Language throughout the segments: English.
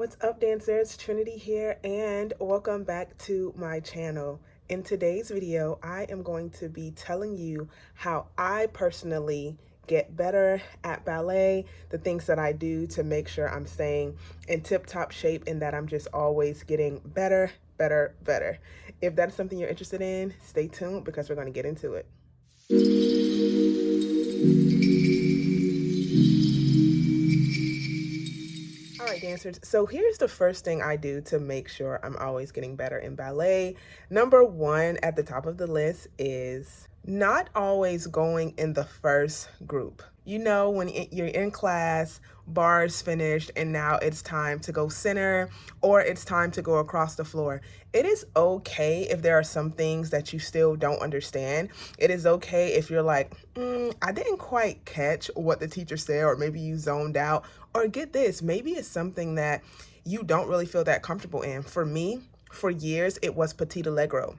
What's up, dancers? Trinity here, and welcome back to my channel. In today's video, I am going to be telling you how I personally get better at ballet, the things that I do to make sure I'm staying in tip-top shape and that I'm just always getting better. If that's something you're interested in, stay tuned because we're going to get into it. All right, dancers, so here's the first thing I do to make sure I'm always getting better in ballet. Number one at the top of the list is not always going in the first group. You know, when you're in class, bar's finished, and now it's time to go center or it's time to go across the floor. It is okay if there are some things that you still don't understand. It is okay if you're like, I didn't quite catch what the teacher said, or maybe you zoned out, or get this, maybe it's something that you don't really feel that comfortable in. For me, for years, it was Petit Allegro.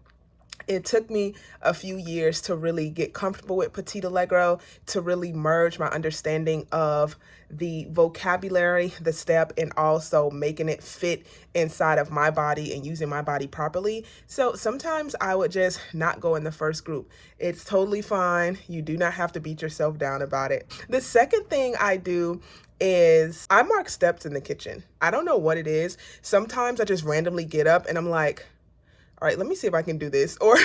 It took me a few years to really get comfortable with Petit Allegro, to really merge my understanding of the vocabulary, the step, and also making it fit inside of my body and using my body properly. So sometimes I would just not go in the first group. It's totally fine. You do not have to beat yourself down about it. The second thing I do is I mark steps in the kitchen. I don't know what it is. Sometimes I just randomly get up and I'm like, all right, let me see if I can do this, or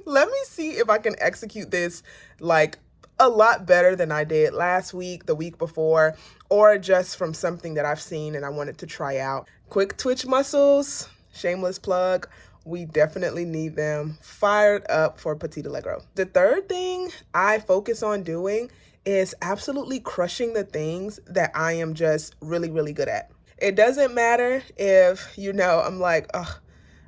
let me see if I can execute this like a lot better than I did last week, the week before, or just from something that I've seen and I wanted to try out. Quick twitch muscles, shameless plug. We definitely need them fired up for Petit Allegro. The third thing I focus on doing is absolutely crushing the things that I am just really good at. It doesn't matter if, I'm like, ugh,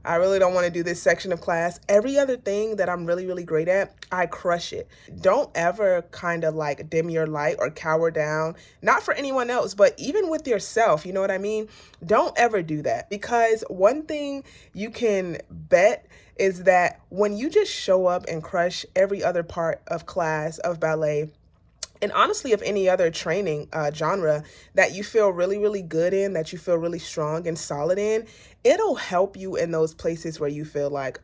I really don't want to do this section of class. Every other thing that I'm really great at, I crush it. Don't ever kind of like dim your light or cower down, not for anyone else, but even with yourself, you know what I mean? Don't ever do that, because one thing you can bet is that when you just show up and crush every other part of class, of ballet, and honestly of any other training genre that you feel really good in, that you feel really strong and solid in, it'll help you in those places where you feel like,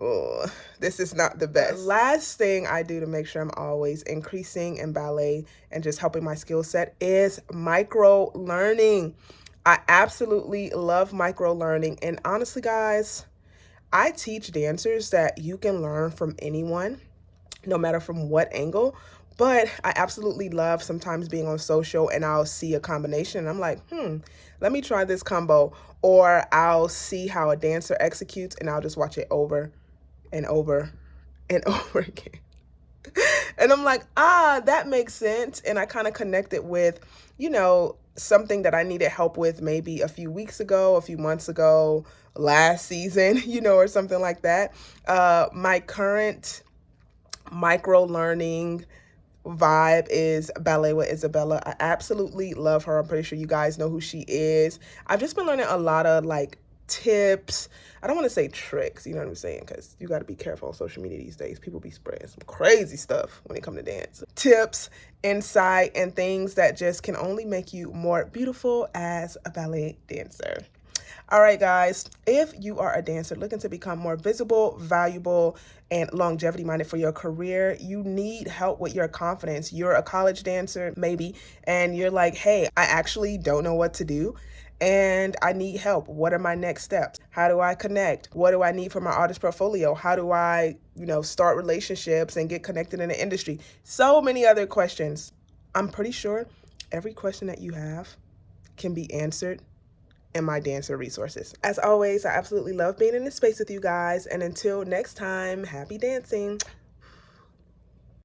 oh, this is not the best. The last thing I do to make sure I'm always increasing in ballet and just helping my skill set is micro learning. I absolutely love micro learning. And honestly, guys, I teach dancers that you can learn from anyone, no matter from what angle. But I absolutely love sometimes being on social and I'll see a combination and I'm like, let me try this combo. Or I'll see how a dancer executes and I'll just watch it over and over and over again. And I'm like, that makes sense. And I kind of connect it with, something that I needed help with maybe a few weeks ago, a few months ago, last season, or something like that. My current micro learning vibe is Ballet with Isabella. I absolutely love her. I'm pretty sure you guys know who she is. I've just been learning a lot of like tips. I don't want to say tricks, you know what I'm saying? Because you got to be careful on social media these days. People be spreading some crazy stuff when it comes to dance. Tips, insight, and things that just can only make you more beautiful as a ballet dancer. All right, guys, if you are a dancer looking to become more visible, valuable, and longevity minded for your career, you need help with your confidence. You're a college dancer, maybe, and you're like, hey, I actually don't know what to do and I need help. What are my next steps? How do I connect? What do I need for my artist portfolio? How do I, start relationships and get connected in the industry? So many other questions. I'm pretty sure every question that you have can be answered in my dancer resources. As always, I absolutely love being in this space with you guys. And until next time, happy dancing.